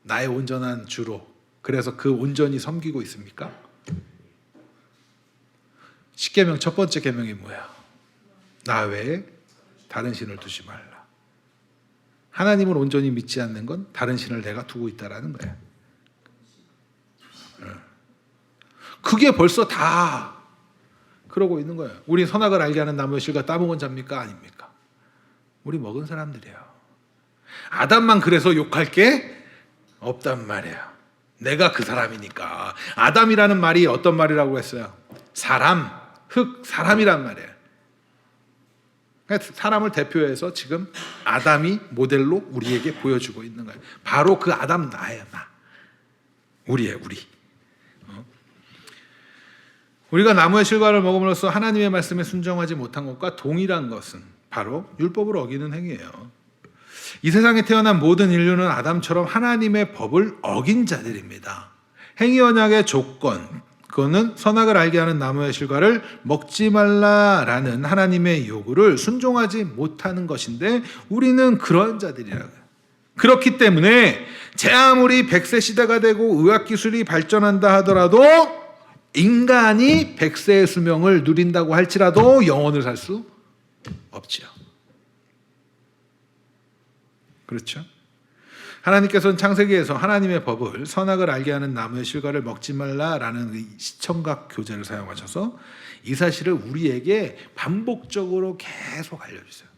나의 온전한 주로, 그래서 그 온전히 섬기고 있습니까? 십계명 첫 번째 계명이 뭐야? 나 외에 다른 신을 두지 말라. 하나님을 온전히 믿지 않는 건 다른 신을 내가 두고 있다라는 거야. 그게 벌써 다 그러고 있는 거예요. 우리 선악을 알게 하는 나무의 실과 따먹은 자입니까? 아닙니까? 우리 먹은 사람들이에요. 아담만 그래서 욕할 게 없단 말이에요. 내가 그 사람이니까. 아담이라는 말이 어떤 말이라고 했어요? 사람, 흙, 사람이란 말이에요. 그러니까 사람을 대표해서 지금 아담이 모델로 우리에게 보여주고 있는 거예요. 바로 그 아담 나예요, 나. 우리예요, 우리. 우리가 나무의 실과를 먹음으로써 하나님의 말씀에 순종하지 못한 것과 동일한 것은 바로 율법을 어기는 행위예요. 이 세상에 태어난 모든 인류는 아담처럼 하나님의 법을 어긴 자들입니다. 행위 언약의 조건, 그거는 선악을 알게 하는 나무의 실과를 먹지 말라라는 하나님의 요구를 순종하지 못하는 것인데 우리는 그런 자들이라고요. 그렇기 때문에 제 아무리 100세 시대가 되고 의학기술이 발전한다 하더라도 인간이 100세의 수명을 누린다고 할지라도 영원을 살 수 없지요. 그렇죠? 하나님께서는 창세기에서 하나님의 법을 선악을 알게 하는 나무의 실과를 먹지 말라라는 시청각 교재를 사용하셔서 이 사실을 우리에게 반복적으로 계속 알려주세요.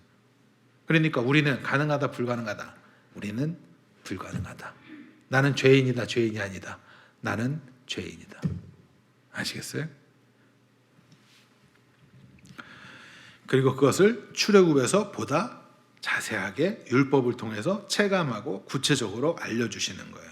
그러니까 우리는 가능하다, 불가능하다. 우리는 불가능하다. 나는 죄인이다, 죄인이 아니다. 나는 죄인이다. 아시겠어요? 그리고 그것을 출애굽에서 보다 자세하게 율법을 통해서 체감하고 구체적으로 알려주시는 거예요.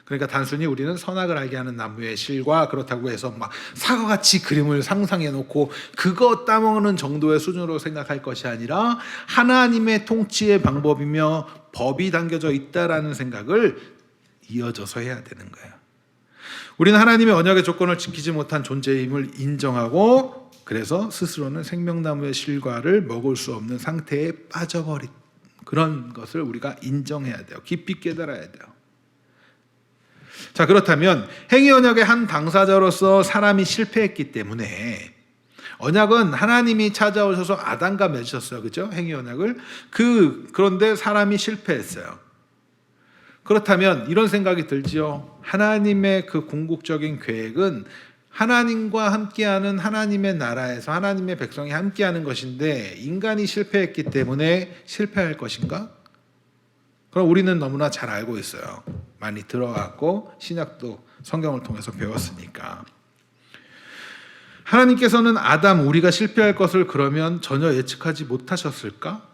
그러니까 단순히 우리는 선악을 알게 하는 나무의 실과 그렇다고 해서 막 사과같이 그림을 상상해 놓고 그거 따먹는 정도의 수준으로 생각할 것이 아니라 하나님의 통치의 방법이며 법이 담겨져 있다라는 생각을 이어져서 해야 되는 거예요. 우리는 하나님의 언약의 조건을 지키지 못한 존재임을 인정하고 그래서 스스로는 생명나무의 실과를 먹을 수 없는 상태에 빠져버린 그런 것을 우리가 인정해야 돼요. 깊이 깨달아야 돼요. 자, 그렇다면 행위 언약의 한 당사자로서 사람이 실패했기 때문에 언약은 하나님이 찾아오셔서 아담과 맺으셨어요. 그렇죠? 행위 언약을. 그런데 사람이 실패했어요. 그렇다면 이런 생각이 들지요. 하나님의 그 궁극적인 계획은 하나님과 함께하는 하나님의 나라에서 하나님의 백성이 함께하는 것인데 인간이 실패했기 때문에 실패할 것인가? 그럼 우리는 너무나 잘 알고 있어요. 많이 들어갔고 신약도 성경을 통해서 배웠으니까. 하나님께서는 아담, 우리가 실패할 것을 그러면 전혀 예측하지 못하셨을까?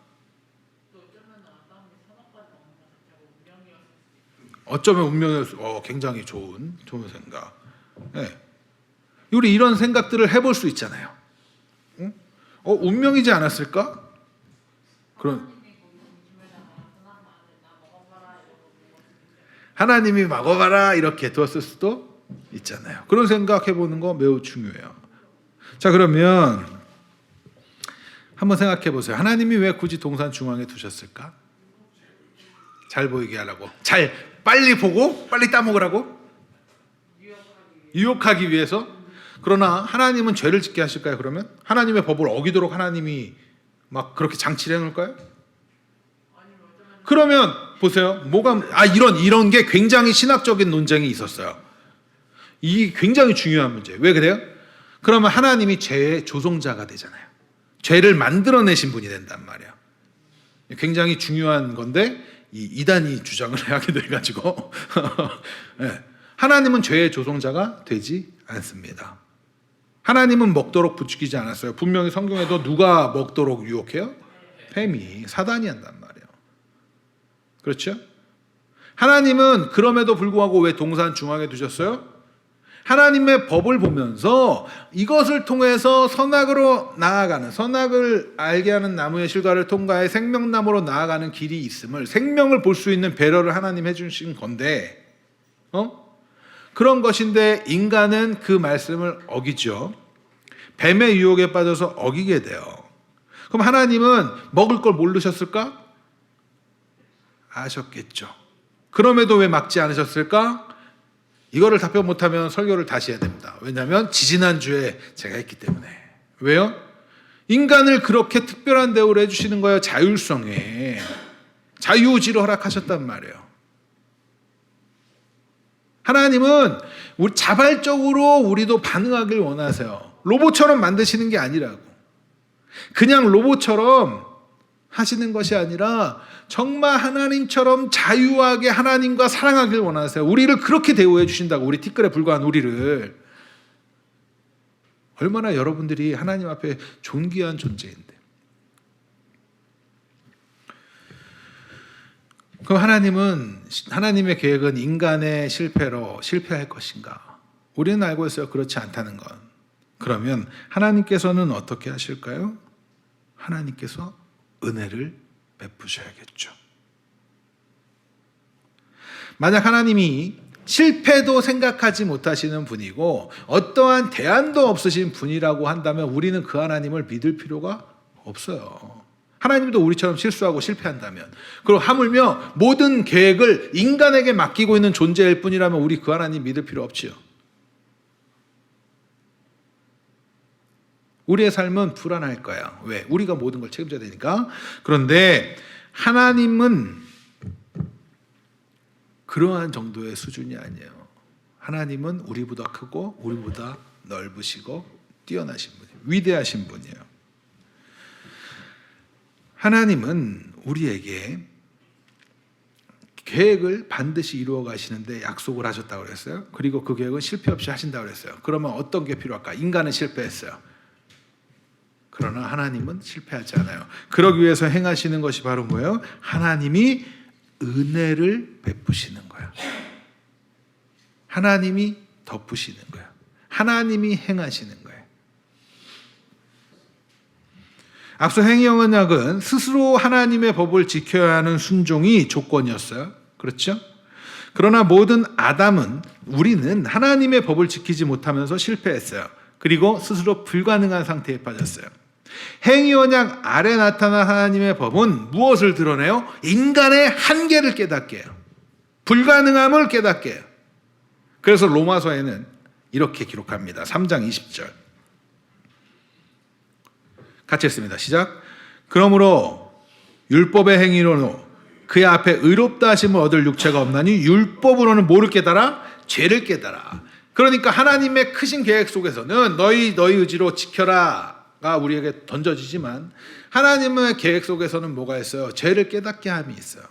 어쩌면 운명이었을 굉장히 좋은 생각. 네. 우리 이런 생각들을 해볼 수 있잖아요. 응? 운명이지 않았을까? 그런 하나님이 먹어봐라 이렇게 두었을 수도 있잖아요. 그런 생각해보는 거 매우 중요해요. 자, 그러면 한번 생각해보세요. 하나님이 왜 굳이 동산 중앙에 두셨을까? 잘 보이게 하라고. 빨리 보고 빨리 따먹으라고? 유혹하기 위해서? 그러나 하나님은 죄를 짓게 하실까요? 그러면? 하나님의 법을 어기도록 하나님이 막 그렇게 장치를 해놓을까요? 그러면 보세요. 이런 게 굉장히 신학적인 논쟁이 있었어요. 이 굉장히 중요한 문제. 왜 그래요? 그러면 하나님이 죄의 조종자가 되잖아요. 죄를 만들어내신 분이 된단 말이에요. 굉장히 중요한 건데 이단이 주장을 하게 돼가지고 네. 하나님은 죄의 조종자가 되지 않습니다. 하나님은 먹도록 부추기지 않았어요. 분명히 성경에도 누가 먹도록 유혹해요? 뱀이, 사단이 한단 말이에요. 그렇죠? 하나님은 그럼에도 불구하고 왜 동산 중앙에 두셨어요? 하나님의 법을 보면서 이것을 통해서 선악을 알게 하는 나무의 실과를 통과해 생명나무로 나아가는 길이 있음을, 생명을 볼 수 있는 배려를 하나님 해주신 건데, 그런 것인데 인간은 그 말씀을 어기죠. 뱀의 유혹에 빠져서 어기게 돼요. 그럼 하나님은 먹을 걸 모르셨을까? 아셨겠죠. 그럼에도 왜 막지 않으셨을까? 이거를 답변 못하면 설교를 다시 해야 됩니다. 왜냐하면 지지난주에 제가 했기 때문에. 왜요? 인간을 그렇게 특별한 대우를 해주시는 거예요. 자율성에. 자유의지를 허락하셨단 말이에요. 하나님은 우리 자발적으로 우리도 반응하길 원하세요. 로봇처럼 만드시는 게 아니라고. 그냥 로봇처럼 하시는 것이 아니라 정말 하나님처럼 자유하게 하나님과 사랑하길 원하세요. 우리를 그렇게 대우해 주신다고. 우리 티끌에 불과한 우리를. 얼마나 여러분들이 하나님 앞에 존귀한 존재인데. 그럼 하나님의 계획은 인간의 실패로 실패할 것인가? 우리는 알고 있어요. 그렇지 않다는 건. 그러면 하나님께서는 어떻게 하실까요? 하나님께서 은혜를 베푸셔야겠죠. 만약 하나님이 실패도 생각하지 못하시는 분이고 어떠한 대안도 없으신 분이라고 한다면 우리는 그 하나님을 믿을 필요가 없어요. 하나님도 우리처럼 실수하고 실패한다면, 그리고 하물며 모든 계획을 인간에게 맡기고 있는 존재일 뿐이라면 우리 그 하나님 믿을 필요 없지요. 우리의 삶은 불안할 거야. 왜? 우리가 모든 걸 책임져야 되니까. 그런데 하나님은 그러한 정도의 수준이 아니에요. 하나님은 우리보다 크고 우리보다 넓으시고 뛰어나신 분이에요. 위대하신 분이에요. 하나님은 우리에게 계획을 반드시 이루어 가시는데 약속을 하셨다고 그랬어요. 그리고 그 계획은 실패 없이 하신다고 그랬어요. 그러면 어떤 게 필요할까? 인간은 실패했어요. 그러나 하나님은 실패하지 않아요. 그러기 위해서 행하시는 것이 바로 뭐예요? 하나님이 은혜를 베푸시는 거예요. 하나님이 덮으시는 거예요. 하나님이 행하시는 거예요. 앞서 행위형 언약은 스스로 하나님의 법을 지켜야 하는 순종이 조건이었어요. 그렇죠? 그러나 모든 우리는 하나님의 법을 지키지 못하면서 실패했어요. 그리고 스스로 불가능한 상태에 빠졌어요. 행위 언약 아래 나타난 하나님의 법은 무엇을 드러내요? 인간의 한계를 깨닫게 해요. 불가능함을 깨닫게 해요. 그래서 로마서에는 이렇게 기록합니다. 3장 20절. 같이 했습니다. 시작. 그러므로 율법의 행위로는 그의 앞에 의롭다 하심을 얻을 육체가 없나니 율법으로는 뭐를 깨달아? 죄를 깨달아. 그러니까 하나님의 크신 계획 속에서는 너희 의지로 지켜라가 우리에게 던져지지만 하나님의 계획 속에서는 뭐가 있어요? 죄를 깨닫게 함이 있어요.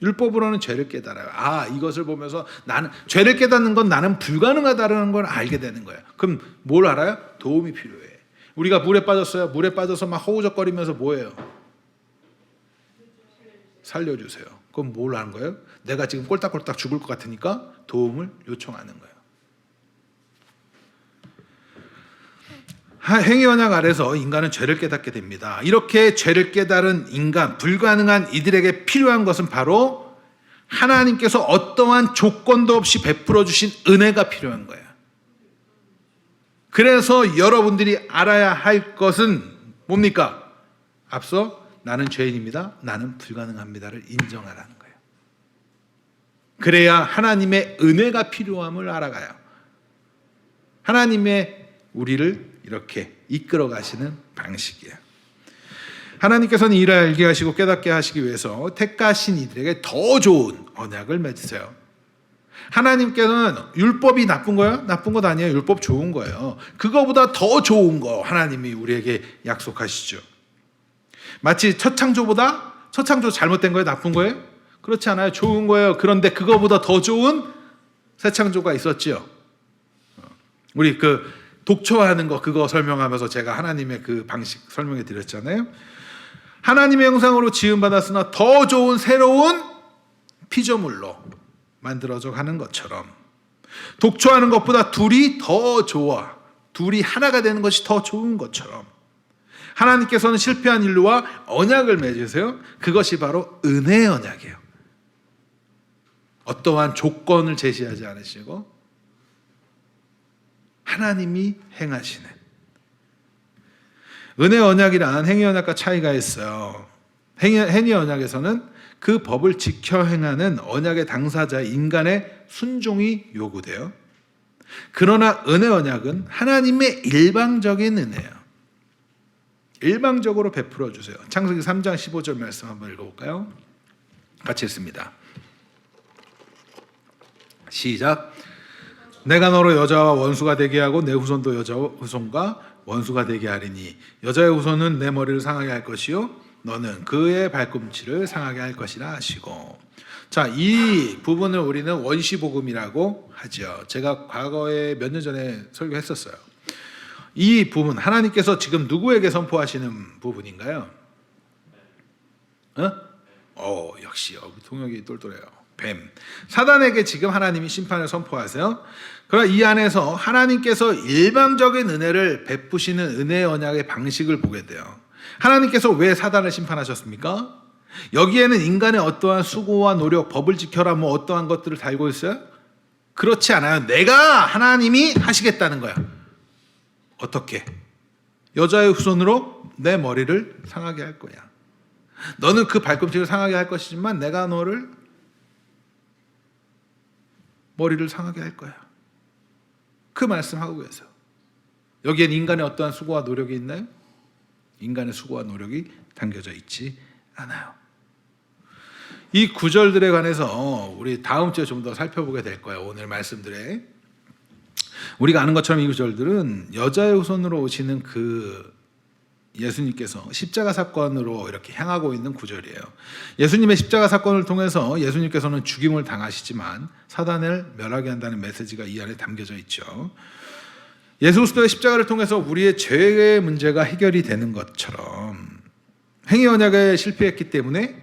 율법으로는 죄를 깨달아요. 이것을 보면서 나는 죄를 깨닫는 건 나는 불가능하다는 걸 알게 되는 거예요. 그럼 뭘 알아요? 도움이 필요해. 우리가 물에 빠졌어요. 물에 빠져서 막 허우적거리면서 뭐예요? 살려주세요. 그럼 뭘 하는 거예요? 내가 지금 꼴딱꼴딱 죽을 것 같으니까 도움을 요청하는 거예요. 행위 언약 아래서 인간은 죄를 깨닫게 됩니다. 이렇게 죄를 깨달은 인간, 불가능한 이들에게 필요한 것은 바로 하나님께서 어떠한 조건도 없이 베풀어 주신 은혜가 필요한 거예요. 그래서 여러분들이 알아야 할 것은 뭡니까? 앞서 나는 죄인입니다. 나는 불가능합니다를 인정하라는 거예요. 그래야 하나님의 은혜가 필요함을 알아가요. 하나님의 우리를 이렇게 이끌어 가시는 방식이에요. 하나님께서는 이를 알게 하시고 깨닫게 하시기 위해서 택하신 이들에게 더 좋은 언약을 맺으세요. 하나님께서는 율법이 나쁜 거예요? 나쁜 것 아니에요. 율법 좋은 거예요. 그거보다 더 좋은 거 하나님이 우리에게 약속하시죠. 마치 첫 창조 잘못된 거예요? 나쁜 거예요? 그렇지 않아요. 좋은 거예요. 그런데 그거보다 더 좋은 새 창조가 있었죠. 우리 독초하는 거 그거 설명하면서 제가 하나님의 그 방식 설명해 드렸잖아요. 하나님의 형상으로 지음받았으나 더 좋은 새로운 피조물로 만들어져 가는 것처럼 독초하는 것보다 둘이 더 좋아. 둘이 하나가 되는 것이 더 좋은 것처럼 하나님께서는 실패한 인류와 언약을 맺으세요. 그것이 바로 은혜의 언약이에요. 어떠한 조건을 제시하지 않으시고 하나님이 행하시는 은혜 언약이란 행위 언약과 차이가 있어요. 행위 언약에서는 그 법을 지켜 행하는 언약의 당사자의 인간의 순종이 요구돼요. 그러나 은혜 언약은 하나님의 일방적인 은혜예요. 일방적으로 베풀어 주세요. 창세기 3장 15절 말씀 한번 읽어볼까요? 같이 읽습니다. 시작. 내가 너로 여자와 원수가 되게 하고 내 후손도 여자와 후손과 원수가 되게 하리니 여자의 후손은 내 머리를 상하게 할 것이요 너는 그의 발꿈치를 상하게 할 것이라 하시고. 자, 이 부분을 우리는 원시복음이라고 하죠. 제가 과거에 몇 년 전에 설교했었어요. 이 부분 하나님께서 지금 누구에게 선포하시는 부분인가요? 역시 통역이 똘똘해요. 뱀. 사단에게 지금 하나님이 심판을 선포하세요. 그러나 이 안에서 하나님께서 일방적인 은혜를 베푸시는 은혜의 언약의 방식을 보게 돼요. 하나님께서 왜 사단을 심판하셨습니까? 여기에는 인간의 어떠한 수고와 노력, 법을 지켜라 뭐 어떠한 것들을 달고 있어요? 그렇지 않아요. 내가 하나님이 하시겠다는 거야. 어떻게? 여자의 후손으로 내 머리를 상하게 할 거야. 너는 그 발꿈치를 상하게 할 것이지만 내가 너를 머리를 상하게 할 거야. 그 말씀하고 계세요. 여기엔 인간의 어떠한 수고와 노력이 있나요? 인간의 수고와 노력이 담겨져 있지 않아요. 이 구절들에 관해서 우리 다음 주에 좀 더 살펴보게 될 거예요. 오늘 말씀들에. 우리가 아는 것처럼 이 구절들은 여자의 후손으로 오시는 그 예수님께서 십자가 사건으로 이렇게 향하고 있는 구절이에요. 예수님의 십자가 사건을 통해서 예수님께서는 죽임을 당하시지만 사단을 멸하게 한다는 메시지가 이 안에 담겨져 있죠. 예수 그리스도의 십자가를 통해서 우리의 죄의 문제가 해결이 되는 것처럼 행위 언약에 실패했기 때문에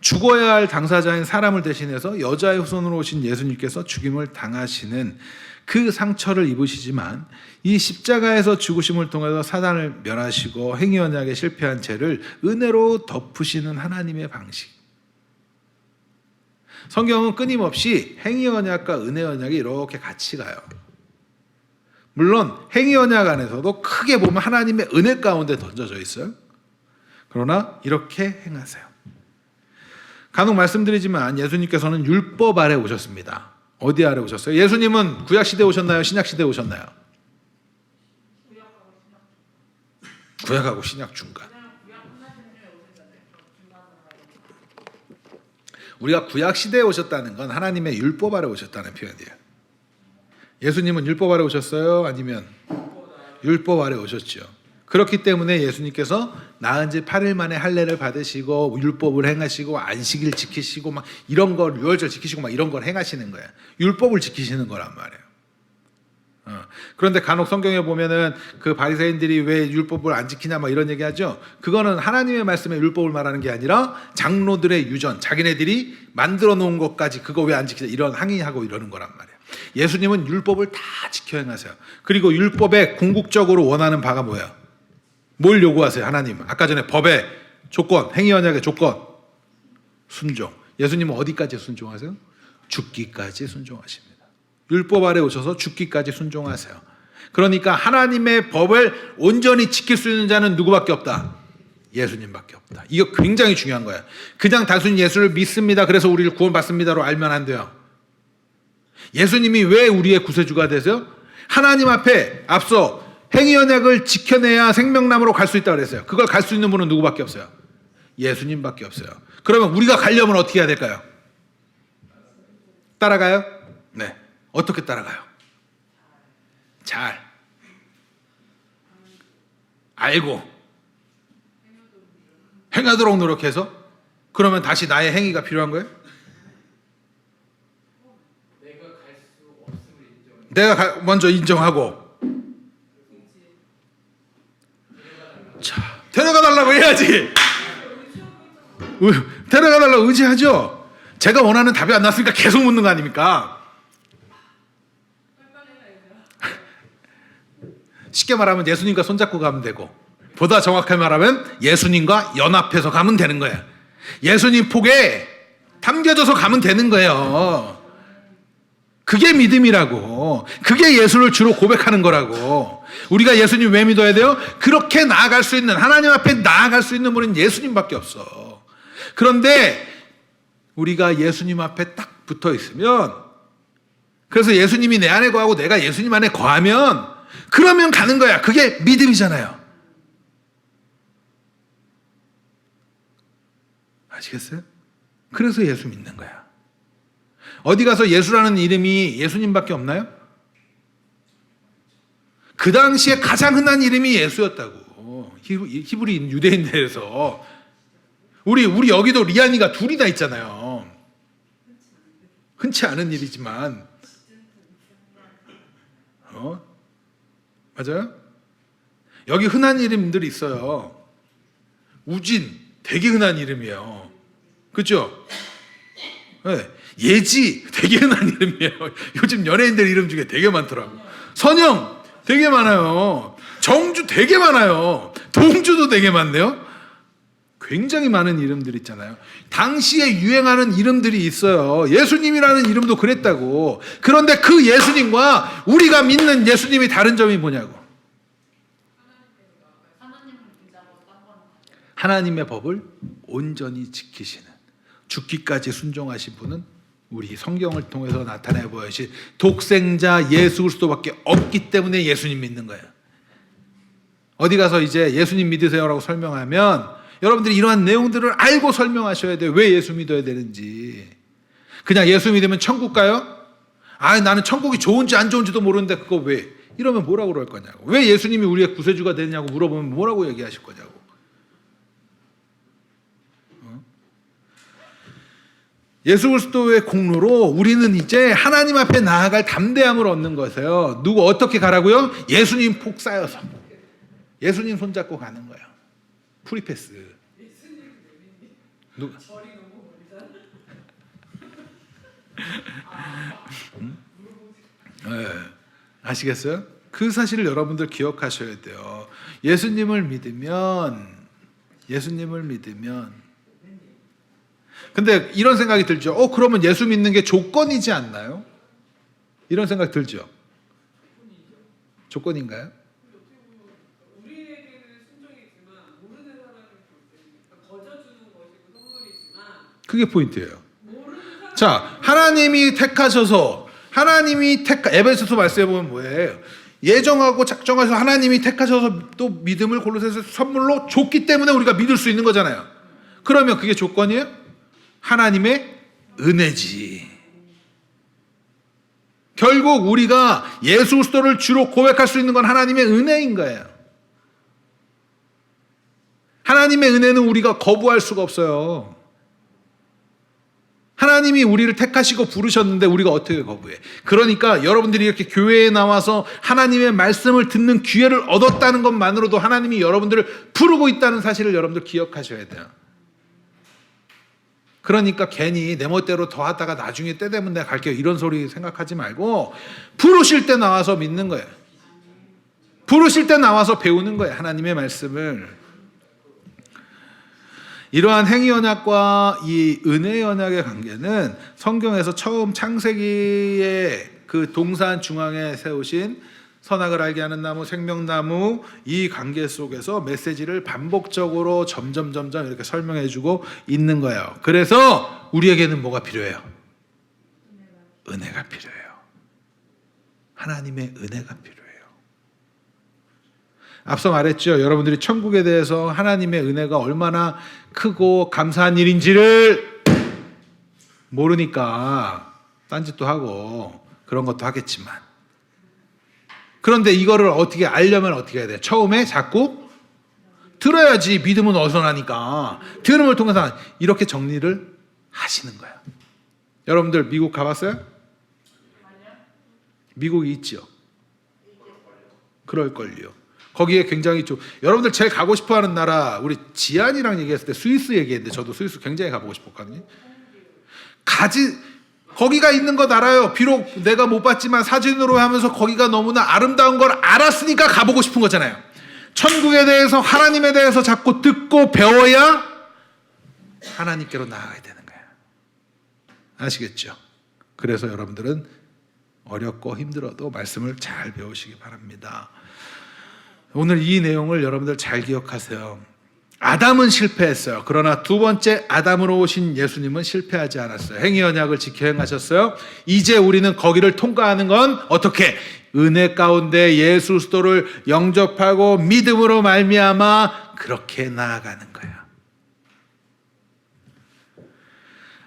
죽어야 할 당사자인 사람을 대신해서 여자의 후손으로 오신 예수님께서 죽임을 당하시는 그 상처를 입으시지만 이 십자가에서 죽으심을 통해서 사단을 멸하시고 행위 언약에 실패한 죄를 은혜로 덮으시는 하나님의 방식. 성경은 끊임없이 행위 언약과 은혜 언약이 이렇게 같이 가요. 물론 행위 언약 안에서도 크게 보면 하나님의 은혜 가운데 던져져 있어요. 그러나 이렇게 행하세요. 간혹 말씀드리지만 예수님께서는 율법 아래 오셨습니다. 어디 아래 오셨어요? 예수님은 구약 시대에 오셨나요? 신약 시대에 오셨나요? 구약하고 신약 중간. 우리가 구약 시대에 오셨다는 건 하나님의 율법 아래 오셨다는 표현이에요. 예수님은 율법 아래 오셨어요? 아니면 율법 아래 오셨죠. 그렇기 때문에 예수님께서 나은 지 8일 만에 할례를 받으시고 율법을 행하시고 안식일 지키시고 막 이런 걸 유월절 지키시고 막 이런 걸 행하시는 거예요. 율법을 지키시는 거란 말이에요. 그런데 간혹 성경에 보면은 그 바리새인들이 왜 율법을 안 지키냐 막 이런 얘기하죠. 그거는 하나님의 말씀에 율법을 말하는 게 아니라 장로들의 유전, 자기네들이 만들어 놓은 것까지 그거 왜 안 지키냐 이런 항의하고 이러는 거란 말이에요. 예수님은 율법을 다 지켜 행하세요. 그리고 율법에 궁극적으로 원하는 바가 뭐예요? 뭘 요구하세요? 하나님. 아까 전에 법의 조건, 행위 언약의 조건, 순종. 예수님은 어디까지 순종하세요? 죽기까지 순종하십니다. 율법 아래 오셔서 죽기까지 순종하세요. 그러니까 하나님의 법을 온전히 지킬 수 있는 자는 누구밖에 없다? 예수님밖에 없다. 이거 굉장히 중요한 거예요. 그냥 단순히 예수를 믿습니다. 그래서 우리를 구원받습니다로 알면 안 돼요. 예수님이 왜 우리의 구세주가 되세요? 하나님 앞에 앞서 행위 언약을 지켜내야 생명나무로 갈 수 있다고 그랬어요. 그걸 갈 수 있는 분은 누구밖에 없어요? 예수님밖에 없어요. 그러면 우리가 가려면 어떻게 해야 될까요? 따라가요? 네. 어떻게 따라가요? 잘 알고 행하도록 노력해서. 그러면 다시 나의 행위가 필요한 거예요? 내가 먼저 인정하고 자, 데려가 달라고 해야지. 데려가 달라고 의지하죠. 제가 원하는 답이 안 났으니까 계속 묻는 거 아닙니까? 쉽게 말하면 예수님과 손잡고 가면 되고, 보다 정확하게 말하면 예수님과 연합해서 가면 되는 거예요. 예수님 폭에 담겨져서 가면 되는 거예요. 그게 믿음이라고. 그게 예수를 주로 고백하는 거라고. 우리가 예수님 왜 믿어야 돼요? 그렇게 나아갈 수 있는, 하나님 앞에 나아갈 수 있는 분은 예수님밖에 없어. 그런데 우리가 예수님 앞에 딱 붙어 있으면, 그래서 예수님이 내 안에 거하고 내가 예수님 안에 거하면 그러면 가는 거야. 그게 믿음이잖아요. 아시겠어요? 그래서 예수 믿는 거야. 어디 가서 예수라는 이름이 예수님밖에 없나요? 그 당시에 가장 흔한 이름이 예수였다고. 히브리인 유대인들에서 우리 여기도 리안이가 둘이나 있잖아요. 흔치 않은 일이지만 맞아요? 여기 흔한 이름들이 있어요. 우진 되게 흔한 이름이에요. 그렇죠? 네. 예지 되게 흔한 이름이에요. 요즘 연예인들 이름 중에 되게 많더라고. 선영 되게 많아요. 정주 되게 많아요. 동주도 되게 많네요. 굉장히 많은 이름들 있잖아요. 당시에 유행하는 이름들이 있어요. 예수님이라는 이름도 그랬다고. 그런데 그 예수님과 우리가 믿는 예수님이 다른 점이 뭐냐고. 하나님의 법을 온전히 지키시는, 죽기까지 순종하신 분은 우리 성경을 통해서 나타내 보여주신 독생자 예수 그리스도밖에 없기 때문에 예수님 믿는 거예요. 어디 가서 이제 예수님 믿으세요라고 설명하면 여러분들이 이러한 내용들을 알고 설명하셔야 돼요. 왜 예수 믿어야 되는지. 그냥 예수 믿으면 천국 가요? 나는 천국이 좋은지 안 좋은지도 모르는데 그거 왜? 이러면 뭐라고 그럴 거냐고. 왜 예수님이 우리의 구세주가 되느냐고 물어보면 뭐라고 얘기하실 거냐고. 예수 그리스도의 공로로 우리는 이제 하나님 앞에 나아갈 담대함을 얻는 것이에요. 누구 어떻게 가라고요? 예수님 폭 쌓여서. 예수님 손잡고 가는 거예요. 프리패스. 누가? 네. 아시겠어요? 그 사실을 여러분들 기억하셔야 돼요. 예수님을 믿으면 근데 이런 생각이 들죠. 그러면 예수 믿는 게 조건이지 않나요? 이런 생각 들죠. 조건인가요? 우리에게는 순종이지만 모르는 사람에게 거저주는 것이고 선물이지만 그게 포인트예요. 자, 하나님이 택하셔서 에베소서 말씀해 보면 뭐예요? 예정하고 작정하셔서 하나님이 택하셔서 또 믿음을 골로새서 선물로 줬기 때문에 우리가 믿을 수 있는 거잖아요. 그러면 그게 조건이에요? 하나님의 은혜지. 결국 우리가 예수 그리스도를 주로 고백할 수 있는 건 하나님의 은혜인 거예요. 하나님의 은혜는 우리가 거부할 수가 없어요. 하나님이 우리를 택하시고 부르셨는데 우리가 어떻게 거부해? 그러니까 여러분들이 이렇게 교회에 나와서 하나님의 말씀을 듣는 기회를 얻었다는 것만으로도 하나님이 여러분들을 부르고 있다는 사실을 여러분들 기억하셔야 돼요. 그러니까 괜히 내 멋대로 더 하다가 나중에 때 되면 내가 갈게요 이런 소리 생각하지 말고 부르실 때 나와서 믿는 거예요. 부르실 때 나와서 배우는 거예요. 하나님의 말씀을. 이러한 행위 언약과 이 은혜 언약의 관계는 성경에서 처음 창세기의 그 동산 중앙에 세우신 선악을 알게 하는 나무, 생명나무 이 관계 속에서 메시지를 반복적으로 점점 이렇게 설명해주고 있는 거예요. 그래서 우리에게는 뭐가 필요해요? 은혜가 필요해요. 하나님의 은혜가 필요해요. 앞서 말했죠. 여러분들이 천국에 대해서 하나님의 은혜가 얼마나 크고 감사한 일인지를 모르니까 딴짓도 하고 그런 것도 하겠지만, 그런데 이거를 어떻게 알려면 어떻게 해야 돼요? 처음에 자꾸 들어야지 믿음은 어디서 나니까 들음을 통해서 이렇게 정리를 하시는 거예요. 여러분들 미국 가봤어요? 미국이 있죠. 그럴걸요. 거기에 굉장히 여러분들 제일 가고 싶어하는 나라, 우리 지안이랑 얘기했을 때 스위스 얘기했는데 저도 스위스 굉장히 가보고 싶었거든요. 거기가 있는 거 알아요. 비록 내가 못 봤지만 사진으로 하면서 거기가 너무나 아름다운 걸 알았으니까 가보고 싶은 거잖아요. 천국에 대해서 하나님에 대해서 자꾸 듣고 배워야 하나님께로 나아가야 되는 거예요. 아시겠죠? 그래서 여러분들은 어렵고 힘들어도 말씀을 잘 배우시기 바랍니다. 오늘 이 내용을 여러분들 잘 기억하세요. 아담은 실패했어요. 그러나 두 번째 아담으로 오신 예수님은 실패하지 않았어요. 행위 언약을 지켜 행하셨어요. 이제 우리는 거기를 통과하는 건 어떻게? 은혜 가운데 예수 그리스도를 영접하고 믿음으로 말미암아 그렇게 나아가는 거예요.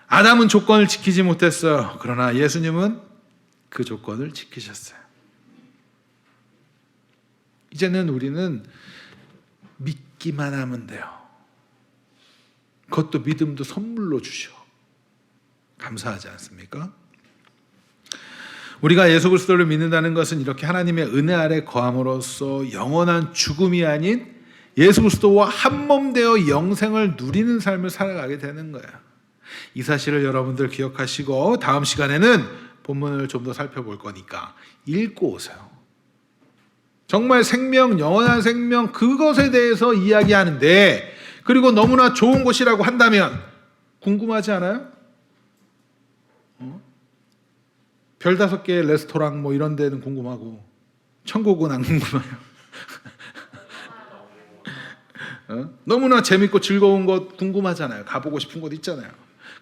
아담은 조건을 지키지 못했어요. 그러나 예수님은 그 조건을 지키셨어요. 이제는 우리는 믿기만 하면 돼요. 그것도 믿음도 선물로 주셔. 감사하지 않습니까? 우리가 예수 그리스도를 믿는다는 것은 이렇게 하나님의 은혜 아래 거함으로써 영원한 죽음이 아닌 예수 그리스도와 한 몸 되어 영생을 누리는 삶을 살아가게 되는 거예요. 이 사실을 여러분들 기억하시고 다음 시간에는 본문을 좀 더 살펴볼 거니까 읽고 오세요. 정말 생명, 영원한 생명 그것에 대해서 이야기하는데 그리고 너무나 좋은 곳이라고 한다면 궁금하지 않아요? 별 5개의 레스토랑 뭐 이런 데는 궁금하고 천국은 안 궁금해요. 너무나 재밌고 즐거운 곳 궁금하잖아요. 가보고 싶은 곳 있잖아요.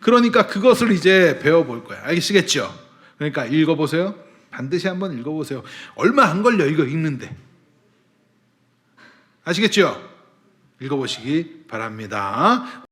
그러니까 그것을 이제 배워볼 거예요. 아시겠죠? 그러니까 읽어보세요. 반드시 한번 읽어보세요. 얼마 안 걸려 이거 읽는데. 아시겠죠? 읽어보시기 바랍니다.